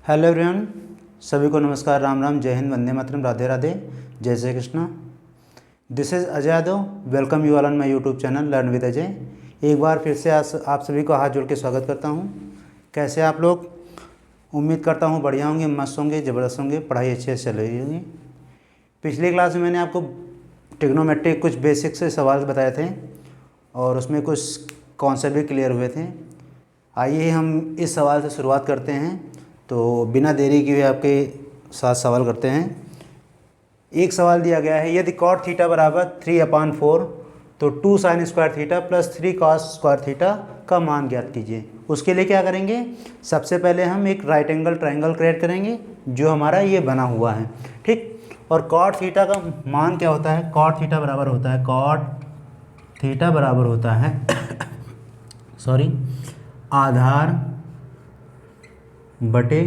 Hello everyone, सभी को नमस्कार, राम राम, जय हिंद, वंदे मातरम, राधे राधे, जय Shri Krishna. This is Ajay Yadav. Welcome you all on my YouTube channel learn with Ajay. एक बार फिर से आप सभी को हाथ जोड़ के स्वागत करता हूँ। कैसे आप लोग? उम्मीद करता हूँ बढ़िया होंगे, मस्त होंगे, ज़बरदस्त होंगे, पढ़ाई अच्छे से चल रही होगी। पिछली क्लास में मैंने आपको ट्रिग्नोमेट्री कुछ बेसिक से सवाल बताए थे और उसमें कुछ कॉन्सेप्ट भी क्लियर हुए थे। आइए हम इस सवाल से शुरुआत करते हैं। तो बिना देरी किए आपके साथ सवाल करते हैं। एक सवाल दिया गया है, यदि कॉट थीटा बराबर 3/4 तो 2 sign square theta plus 3 cos square theta का मान ज्ञात कीजिए। उसके लिए क्या करेंगे? सबसे पहले हम एक राइट एंगल ट्रायंगल क्रिएट करेंगे जो हमारा ये बना हुआ है, ठीक। और कॉट थीटा का मान क्या होता है? कॉट थीटा बराबर होता है सॉरी, आधार बटे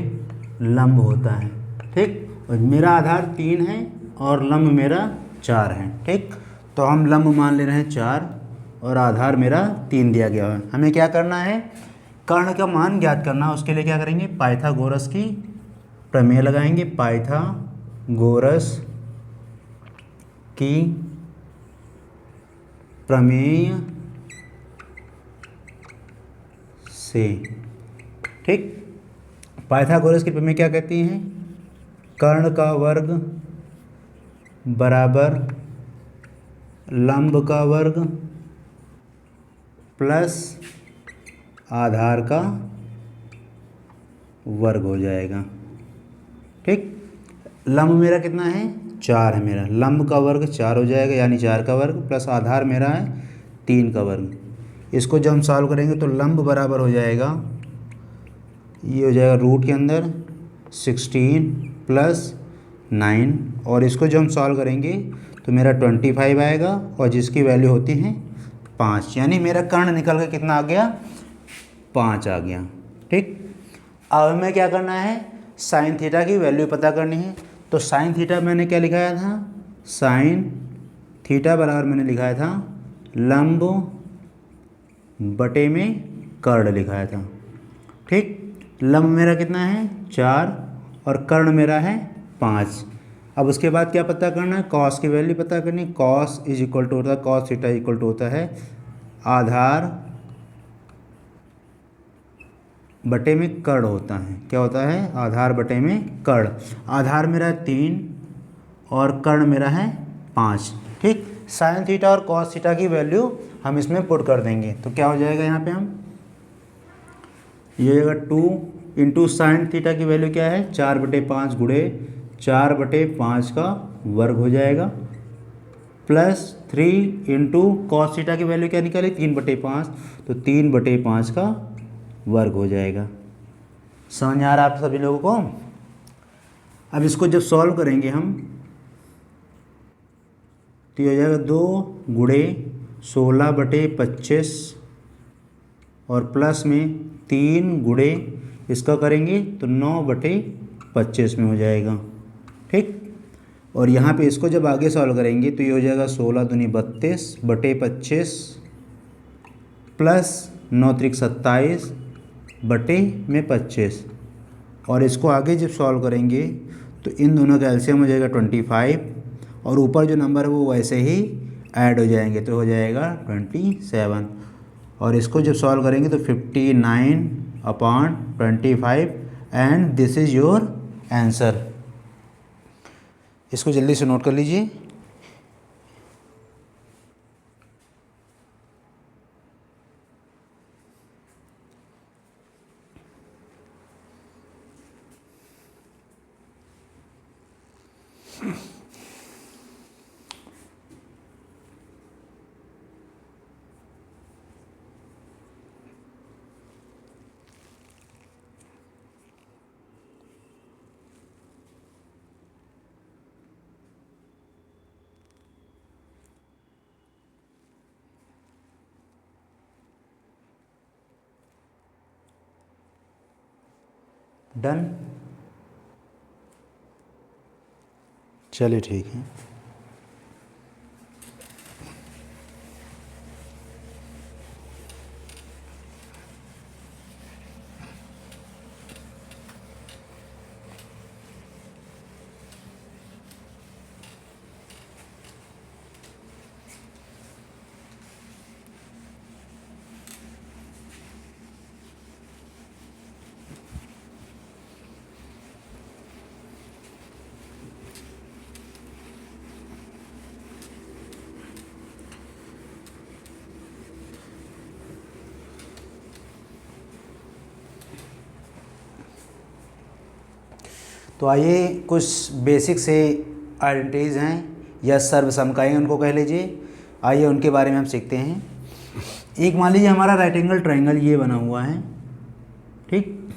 लंब होता है, ठीक। और मेरा आधार 3 है और लंब मेरा 4 है, ठीक। तो हम लंब मान ले रहे हैं 4 और आधार मेरा 3 दिया गया है। हमें क्या करना है? कर्ण का मान ज्ञात करना है। उसके लिए क्या करेंगे? पाइथागोरस की प्रमेय लगाएंगे। पाइथागोरस की प्रमेय से, ठीक। पाइथागोरस की प्रमेय क्या कहती हैं? कर्ण का वर्ग बराबर लंब का वर्ग प्लस आधार का वर्ग हो जाएगा, ठीक। लंब मेरा कितना है? 4 है मेरा। लंब का वर्ग 4 हो जाएगा, यानी 4 का वर्ग प्लस आधार मेरा है 3 का वर्ग। इसको जब हम सॉल्व करेंगे तो लंब बराबर हो जाएगा, ये हो जाएगा रूट के अंदर 16 प्लस 9, और इसको जब हम सॉल्व करेंगे तो मेरा 25 आएगा और जिसकी वैल्यू होती है 5, यानी मेरा कर्ण निकल के कितना आ गया? 5 आ गया, ठीक। अब हमें क्या करना है? साइन थीटा की वैल्यू पता करनी है। तो साइन थीटा मैंने क्या लिखाया था? साइन थीटा बराबर मैंने लिखाया था लंब बटे में कर्ण लिखाया था, ठीक। लंब मेरा कितना है? 4 और कर्ण मेरा है 5। अब उसके बाद क्या पता करना है? कॉस की वैल्यू पता करनी है। कॉस इज इक्वल टू होता है, कॉस थीटा इक्वल टू होता है आधार बटे में कर्ण होता है। क्या होता है? आधार बटे में कर्ण। आधार मेरा 3 और कर्ण मेरा है 5, ठीक। साइन थीटा और कॉस थीटा की वैल्यू हम इसमें पुट कर देंगे तो क्या हो जाएगा? यहाँ पे हम ये हो जाएगा 2 इंटू साइन थीटा की वैल्यू क्या है? 4/5 गुणे 4/5 का वर्ग हो जाएगा, प्लस 3 इंटू कॉस थीटा की वैल्यू क्या निकाली? 3/5, तो 3/5 का वर्ग हो जाएगा। समझ आ रहा है आप सभी लोगों को? अब इसको जब सॉल्व करेंगे हम तो ये हो जाएगा 2 गुणे 16/25 और प्लस में 3 गुणे इसका करेंगे तो 9/25 में हो जाएगा, ठीक। और यहाँ पे इसको जब आगे सॉल्व करेंगे तो ये हो जाएगा 16 दूनी 32/25 प्लस 9 त्रिक 27 बटे में 25, और इसको आगे जब सॉल्व करेंगे तो इन दोनों का एलसीएम हो जाएगा 25 और ऊपर जो नंबर है वो वैसे ही ऐड हो जाएंगे तो हो जाएगा 27, और इसको जब सॉल्व करेंगे तो 59/25 and this is your answer. इसको जल्दी से नोट कर लीजिए। डन? चलिए ठीक है। तो आइए कुछ बेसिक से आइडेंटिटीज़ हैं या सर्वसमकाएँ उनको कह लीजिए, आइए उनके बारे में हम सीखते हैं। एक मान लीजिए हमारा राइट एंगल ट्रायंगल ये बना हुआ है, ठीक,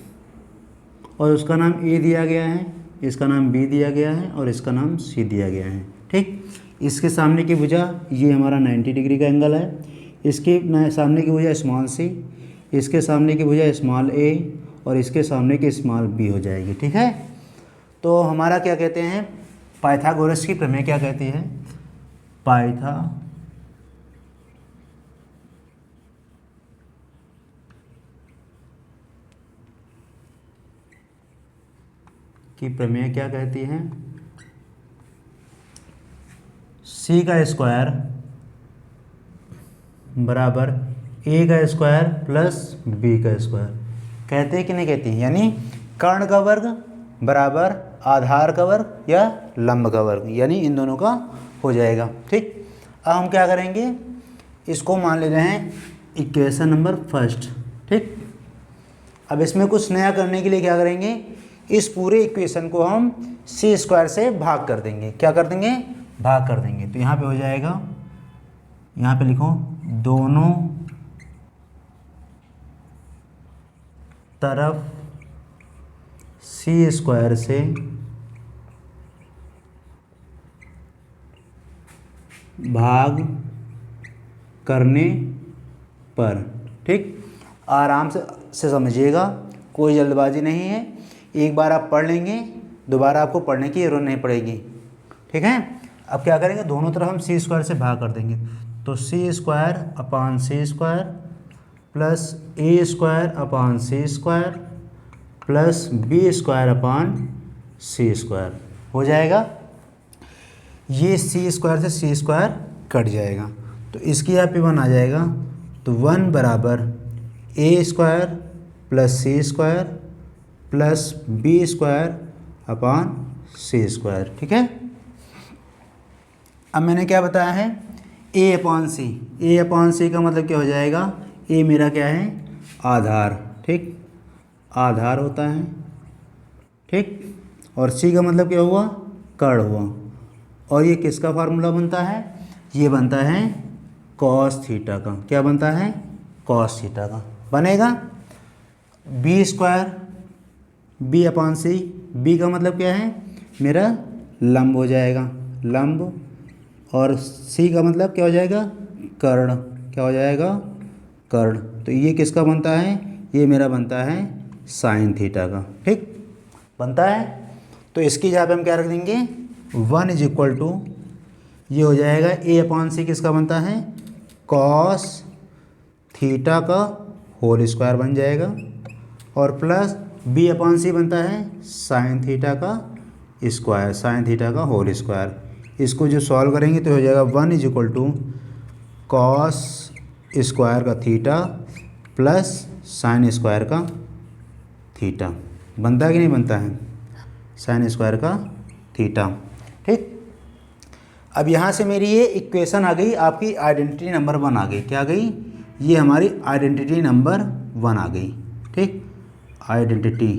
और उसका नाम ए दिया गया है, इसका नाम बी दिया गया है और इसका नाम सी दिया गया है, ठीक। इसके सामने की भुजा ये हमारा 90 डिग्री का एंगल है, इसके सामने की भुजा स्मॉल सी, इसके सामने की भुजा स्मॉल ए और इसके सामने की स्मॉल बी हो जाएगी, ठीक है। तो हमारा क्या कहते हैं, पाइथागोरस की प्रमेय क्या कहती है, की प्रमेय क्या कहती है, सी का स्क्वायर बराबर ए का स्क्वायर प्लस बी का स्क्वायर, कहते हैं कि नहीं कहती है, यानी कर्ण का वर्ग बराबर आधार का वर्ग या लंब का वर्ग, यानी इन दोनों का हो जाएगा, ठीक। अब हम क्या करेंगे, इसको मान ले रहे हैं इक्वेशन नंबर फर्स्ट, ठीक। अब इसमें कुछ नया करने के लिए क्या करेंगे, इस पूरे इक्वेशन को हम सी स्क्वायर से भाग कर देंगे, क्या कर देंगे, भाग कर देंगे। तो यहाँ पे हो जाएगा, यहाँ पे लिखो दोनों तरफ सी स्क्वायर से भाग करने पर, ठीक। आराम से समझिएगा, कोई जल्दबाजी नहीं है, एक बार आप पढ़ लेंगे दोबारा आपको पढ़ने की जरूरत नहीं पड़ेगी, ठीक है। अब क्या करेंगे, दोनों तरफ हम सी स्क्वायर से भाग कर देंगे, तो C square upon C square plus A square upon C square plus B square upon C square हो जाएगा। ये सी स्क्वायर से सी स्क्वायर कट जाएगा, तो इसकी यहाँ पे 1 आ जाएगा, तो 1 बराबर A square plus C square plus B square upon C square, ठीक है। अब मैंने क्या बताया है, ए अपान सी, ए अपान सी का मतलब क्या हो जाएगा, ए मेरा क्या है, आधार, ठीक, आधार होता है, ठीक, और सी का मतलब क्या हुआ, कर्ण हुआ, और ये किसका फार्मूला बनता है, ये बनता है कॉस थीटा का, क्या बनता है, कॉस थीटा का बनेगा। बी स्क्वायर, बी अपान सी, बी का मतलब क्या है, मेरा लंब हो जाएगा, लंब, और सी का मतलब क्या हो जाएगा, कर्ण, क्या हो जाएगा, कर्ण। तो ये किसका बनता है, ये मेरा बनता है साइन थीटा का, ठीक बनता है। तो इसकी जगह पे हम क्या रख देंगे, 1 इज इक्वल टू, ये हो जाएगा ए अपान सी किसका बनता है, कॉस थीटा का होल स्क्वायर बन जाएगा, और प्लस बी अपान सी बनता है साइन थीटा का स्क्वायर, साइन थीटा का होल स्क्वायर। इसको जो सॉल्व करेंगे तो हो जाएगा 1 is equal to cos square का थीटा प्लस साइन स्क्वायर का थीटा, बनता है कि नहीं बनता है, साइन स्क्वायर का थीटा, ठीक। अब यहाँ से मेरी ये इक्वेशन आ गई, आपकी आइडेंटिटी नंबर 1 आ गई, क्या आ गई, ये हमारी आइडेंटिटी नंबर 1 आ गई, ठीक, आइडेंटिटी,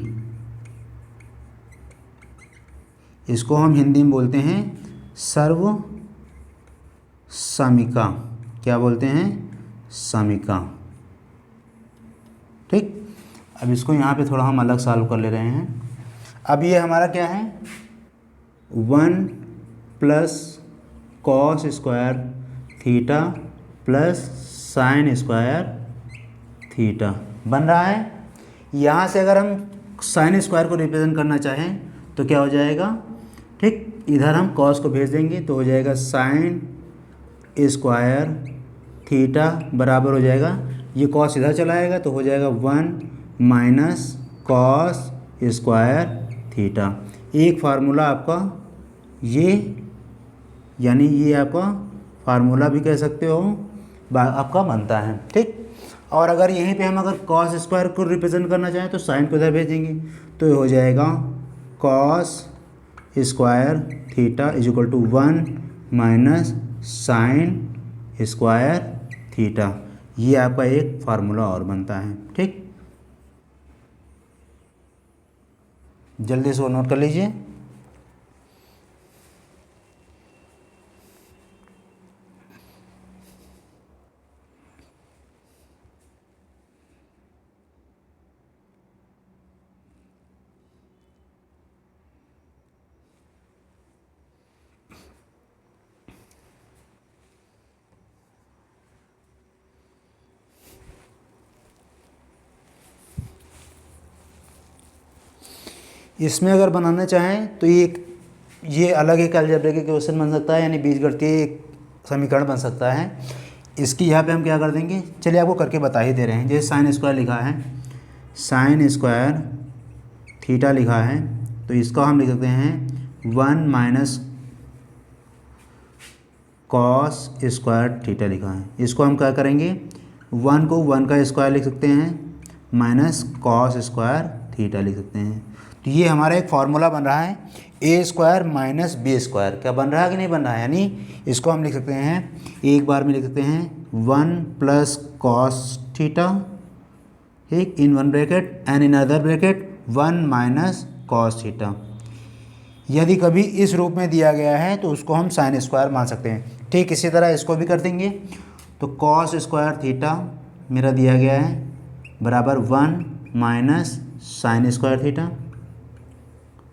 इसको हम हिंदी में बोलते हैं सर्व समीका, क्या बोलते हैं, समीका, ठीक। अब इसको यहाँ पे थोड़ा हम अलग सॉल्व कर ले रहे हैं। अब ये हमारा क्या है, 1 plus cos square theta plus sine square theta बन रहा है। यहाँ से अगर हम साइन स्क्वायर को रिप्रेजेंट करना चाहें तो क्या हो जाएगा, ठीक, इधर हम कॉस को भेज देंगे तो हो जाएगा साइन स्क्वायर थीटा बराबर हो जाएगा, ये कॉस इधर चला आएगा तो हो जाएगा 1 माइनस कॉस स्क्वायर थीटा। एक फार्मूला आपका ये, यानी ये आपका फार्मूला भी कह सकते हो, आपका बनता है, ठीक। और अगर यहीं पे हम अगर कॉस स्क्वायर को रिप्रेजेंट करना चाहें तो साइन को इधर भेजेंगे तो ये हो जाएगा cos square theta is equal to 1 minus sine square theta. ये आपका एक फार्मूला और बनता है, ठीक। जल्दी से वो नोट कर लीजिए। इसमें अगर बनाना चाहें तो ये अलग एक अलजेब्रा के क्वेश्चन बन सकता है, यानी बीजगणितीय एक समीकरण बन सकता है। इसकी यहाँ पे हम क्या कर देंगे, चलिए आपको करके बता ही दे रहे हैं। जैसे साइन स्क्वायर लिखा है, साइन स्क्वायर थीटा लिखा है, तो इसका हम लिख सकते हैं 1 माइनस कॉस स्क्वायर थीटा लिखा है। इसको हम क्या करेंगे, 1 को 1 का स्क्वायर लिख सकते हैं माइनस कॉस स्क्वायर थीटा लिख सकते हैं। तो ये हमारा एक फार्मूला बन रहा है, ए स्क्वायर माइनस बी स्क्वायर। क्या बन रहा है कि नहीं बन रहा है, यानी इसको हम लिख सकते हैं, एक बार में लिख सकते हैं 1 प्लस कॉस थीटा, ठीक, in one bracket and in other bracket 1 minus cos theta. यदि कभी इस रूप में दिया गया है तो उसको हम साइन स्क्वायर मान सकते हैं। ठीक इसी तरह इसको भी कर देंगे, तो कॉस स्क्वायर थीटा मेरा दिया गया है बराबर 1 माइनस साइन स्क्वायर थीटा।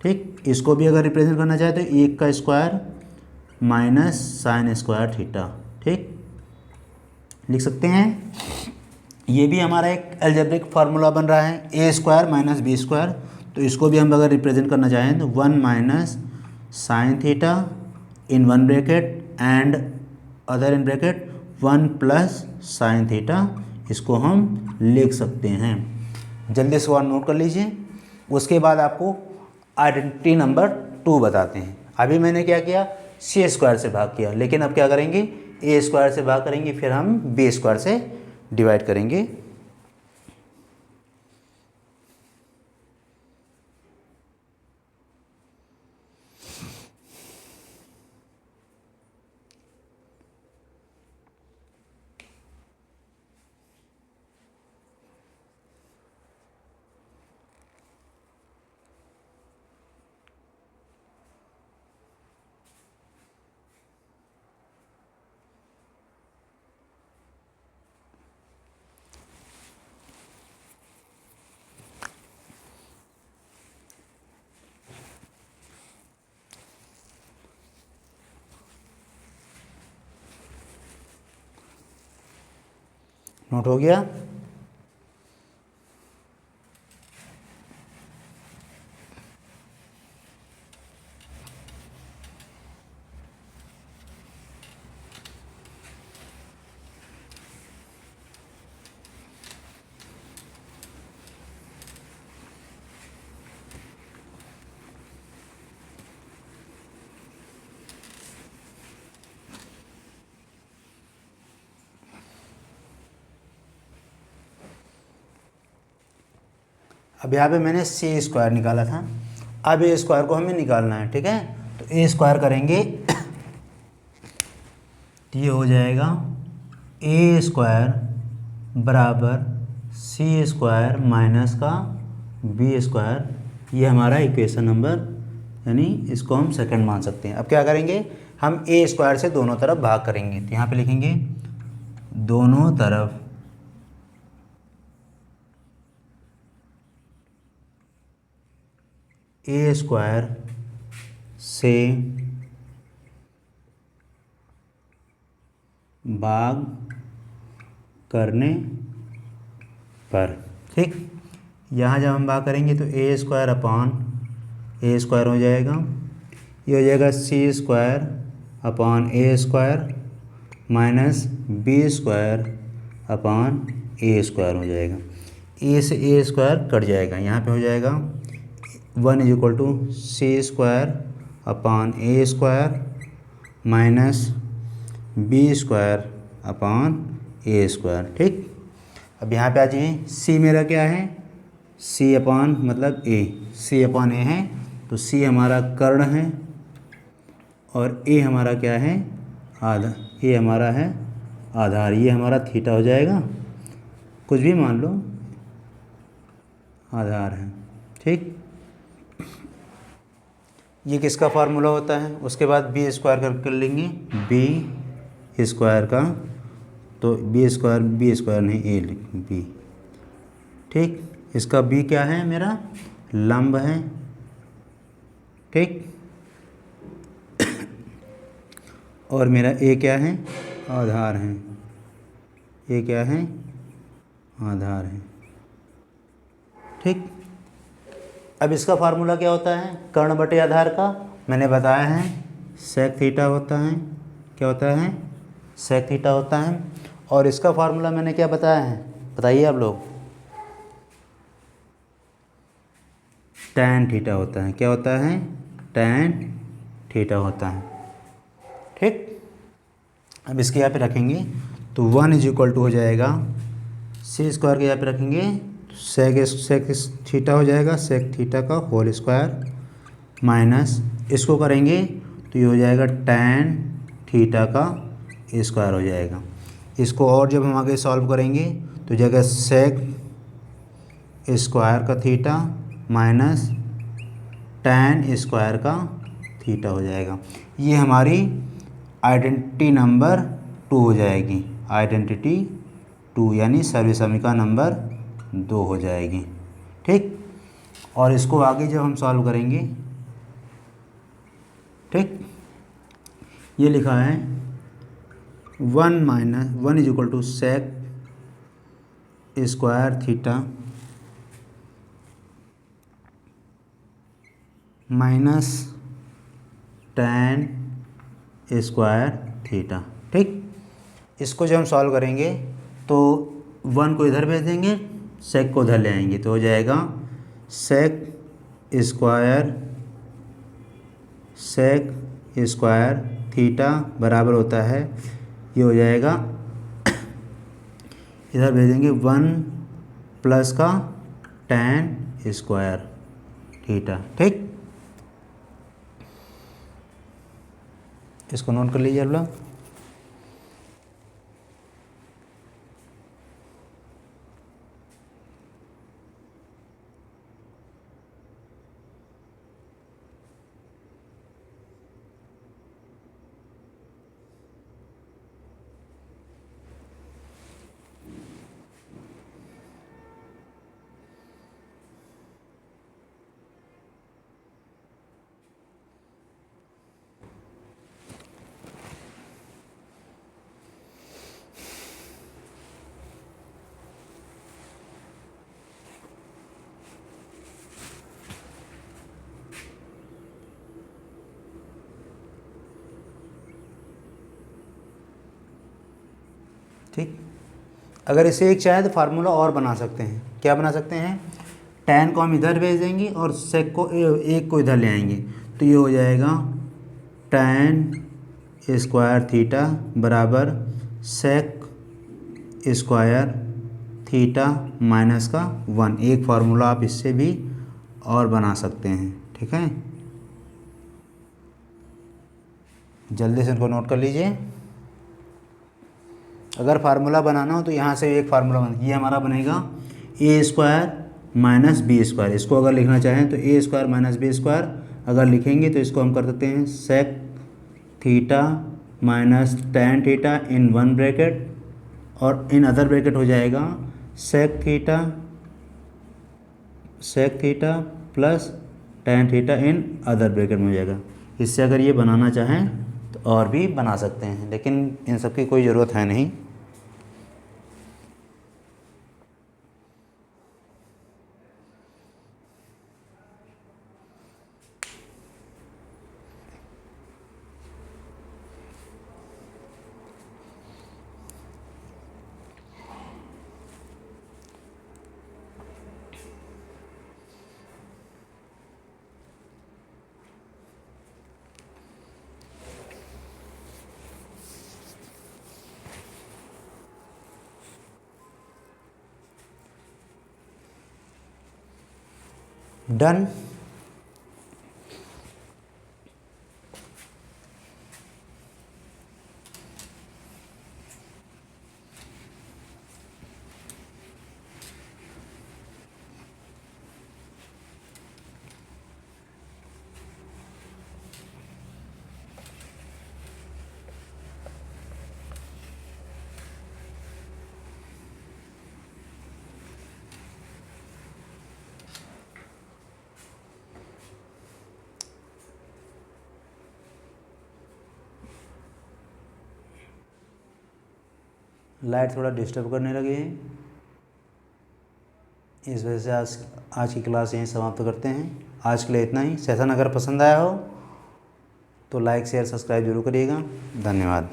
ठीक, इसको भी अगर रिप्रेजेंट करना चाहे तो 1 का square minus sine square theta, ठीक लिख सकते हैं। ये भी हमारा एक अलजेब्रिक फार्मूला बन रहा है, ए स्क्वायर माइनस बी स्क्वायर। तो इसको भी हम अगर रिप्रेजेंट करना चाहें तो 1 minus sine theta in one bracket and other in bracket 1 plus sine theta, इसको हम लिख सकते हैं। जल्दी से वन नोट कर लीजिए। उसके बाद आपको आइडेंटिटी नंबर 2 बताते हैं। अभी मैंने क्या किया, सी स्क्वायर से भाग किया, लेकिन अब क्या करेंगे, ए स्क्वायर से भाग करेंगे, फिर हम बी स्क्वायर से डिवाइड करेंगे। नोट हो गया। अब यहाँ पे मैंने सी स्क्वायर निकाला था, अब ए स्क्वायर को हमें निकालना है, ठीक है। तो ए स्क्वायर करेंगे तो ये हो जाएगा ए स्क्वायर बराबर सी स्क्वायर माइनस का बी स्क्वायर। ये हमारा इक्वेशन नंबर, यानी इसको हम सेकंड मान सकते हैं। अब क्या करेंगे, हम ए स्क्वायर से दोनों तरफ भाग करेंगे। तो यहाँ पे लिखेंगे दोनों तरफ ए स्क्वायर से भाग करने पर, ठीक। यहाँ जब हम भाग करेंगे तो A square upon A square हो जाएगा, ये हो जाएगा सी स्क्वायर अपॉन ए square minus B square upon ए स्क्वायर हो जाएगा। ए से ए स्क्वायर कट जाएगा, यहाँ पे हो जाएगा 1 is equal to c square upon A square minus B square upon A square, ठीक। अब यहाँ पे आ जाइए, सी मेरा क्या है, सी अपॉन मतलब ए, सी अपॉन ए है, तो सी हमारा कर्ण है और ए हमारा क्या है, आधा, ए हमारा है आधार, ये हमारा थीटा हो जाएगा, कुछ भी मान लो, आधार है, ठीक। ये किसका फार्मूला होता है। उसके बाद बी स्क्वायर कर लेंगे, बी स्क्वायर का, तो बी स्क्वायर नहीं, ए बी, ठीक। इसका बी क्या है, मेरा लंब है, ठीक। और मेरा ए क्या है, आधार है, ए क्या है, आधार है, ठीक। अब इसका फार्मूला क्या होता है, कर्ण बटे आधार का, मैंने बताया है सेक थीटा होता है, क्या होता है, सेक थीटा होता है। और इसका फार्मूला मैंने क्या बताया है, बताइए आप लोग, टैन थीटा होता है, क्या होता है, टैन थीटा होता है, ठीक। अब इसके यहाँ पे रखेंगे तो 1 इज इक्वल टू हो जाएगा, सी स्क्वायर के यहाँ पे रखेंगे तो सेक थीटा हो जाएगा, सेक थीटा का होल स्क्वायर, माइनस इसको करेंगे तो ये हो जाएगा टैन थीटा का स्क्वायर हो जाएगा। इसको और जब हम आगे सॉल्व करेंगे तो जगह सेक स्क्वायर का थीटा माइनस टैन स्क्वायर का थीटा हो जाएगा। ये हमारी आइडेंटिटी नंबर 2 हो जाएगी, आइडेंटिटी 2 यानी सर्वसमीकरण नंबर 2 हो जाएगी, ठीक। और इसको आगे जब हम सॉल्व करेंगे, ठीक, ये लिखा है 1 is equal to sec square theta minus tan square theta, ठीक। इसको जब हम सॉल्व करेंगे तो 1 को इधर भेज देंगे, सेक को उधर ले आएंगे तो हो जाएगा सेक स्क्वायर थीटा बराबर होता है, ये हो जाएगा, इधर भेजेंगे 1 प्लस का टैन स्क्वायर थीटा, ठीक। इसको नोट कर लीजिए आप लोग। ठीक, अगर इसे एक चाहे तो फार्मूला और बना सकते हैं, क्या बना सकते हैं, टैन को हम इधर भेज देंगे और सेक को एक को इधर ले आएंगे तो ये हो जाएगा टैन स्क्वायर थीटा बराबर सेक स्क्वायर थीटा माइनस का 1। एक फार्मूला आप इससे भी और बना सकते हैं, ठीक है। जल्दी से इनको नोट कर लीजिए। अगर फार्मूला बनाना हो तो यहाँ से एक फार्मूला ये हमारा बनेगा A square minus B square. इसको अगर लिखना चाहें तो A square minus B square अगर लिखेंगे तो इसको हम कर सकते हैं sec theta minus tan theta in 1 bracket और इन अदर ब्रैकेट हो जाएगा sec theta plus tan theta in other bracket में हो जाएगा। इससे अगर ये बनाना चाहें तो और भी बना सकते हैं, लेकिन इन सब की कोई ज़रूरत है नहीं। डन। लाइट थोड़ा डिस्टर्ब करने लगी है, इस वजह से आज की क्लास यहीं समाप्त करते हैं। आज के लिए इतना ही। सेशन अगर पसंद आया हो तो लाइक शेयर सब्सक्राइब जरूर करिएगा। धन्यवाद।